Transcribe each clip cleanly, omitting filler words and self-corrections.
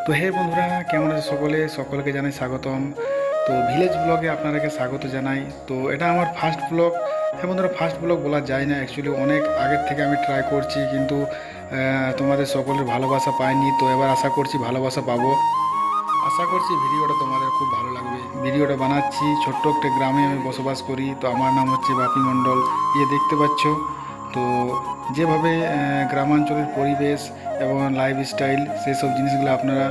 তো হে বন্ধুরা, কেমন আছে সকলকে জানাই স্বাগতম। তো ভিলেজ ব্লগে আপনাদেরকে স্বাগত জানাই। তো এটা আমার ফার্স্ট ব্লগ। হ্যাঁ বন্ধুরা, ফার্স্ট ব্লগ বলা যায় না, অ্যাকচুয়ালি অনেক আগের থেকে আমি ট্রাই করছি, কিন্তু তোমাদের সকলের ভালোবাসা পাইনি। তো এবার আশা করছি ভালোবাসা পাবো। আশা করছি ভিডিওটা তোমাদের খুব ভালো লাগবে। ভিডিওটা বানাচ্ছি, ছোট্ট একটা গ্রামে আমি বসবাস করি। তো আমার নাম হচ্ছে বাপি মণ্ডল। দেখতে পাচ্ছ তো যেভাবে গ্রামাঞ্চলের পরিবেশ এবং লাইফস্টাইল সেসব জিনিসগুলো আপনারা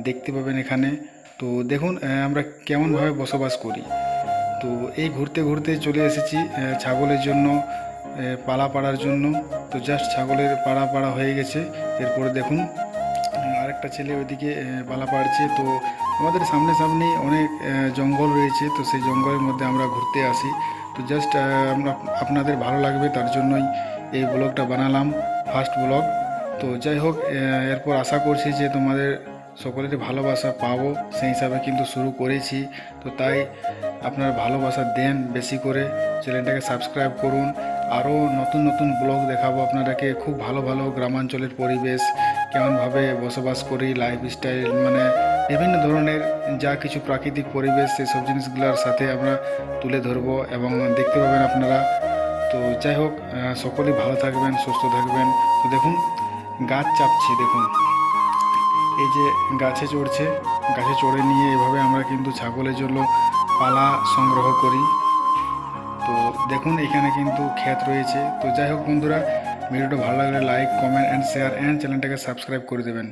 দেখতে পাবেন এখানে। তো দেখুন আমরা কেমনভাবে বসবাস করি। তো এই ঘুরতে ঘুরতে চলে এসেছি ছাগলের জন্য, পালা পাড়ার জন্য। তো জাস্ট ছাগলের পাড়া হয়ে গেছে। এরপরে দেখুন আরেকটা ছেলে ওইদিকে পালা পাড়ছে। তো আমাদের সামনে অনেক জঙ্গল রয়েছে, তো সেই জঙ্গলের মধ্যে আমরা ঘুরতে আসি। তো জাস্ট আমরা আপনাদের ভালো লাগবে তার জন্যই এই ব্লগটা বানালাম, ফার্স্ট ব্লগ। তো যাই হোক, এরপর আশা করছি যে তোমাদের সকলেরই ভালোবাসা পাবো, সেই হিসাবে কিন্তু শুরু করেছি। তো তাই আপনারা ভালোবাসা দেন বেশি করে, চ্যানেলটাকে সাবস্ক্রাইব করুন। আরও নতুন নতুন ব্লগ দেখাবো আপনাদেরকে, খুব ভালো ভালো গ্রামাঞ্চলের পরিবেশ, কেমনভাবে বসবাস করি, লাইফস্টাইল, মানে বিভিন্ন ধরনের যা কিছু প্রাকৃতিক পরিবেশ, সেসব জিনিসগুলোর সাথে আমরা তুলে ধরবো এবং দেখতে পাবেন আপনারা। তো যাই হোক, সকলেই ভালো থাকবেন, সুস্থ থাকবেন। তো দেখুন গাছ চাপছে, দেখুন এই যে গাছে চড়ছে, গাছে চড়ে নিয়ে এভাবে আমরা কিন্তু ছাগলের জন্য পালা সংগ্রহ করি। তো দেখুন এখানে কিন্তু ক্ষেত রয়েছে। তো যাই হোক বন্ধুরা, ভিডিওটা ভালো লাগলে like, comment and share and চ্যানেলটাকে সাবস্ক্রাইব করে দেবেন।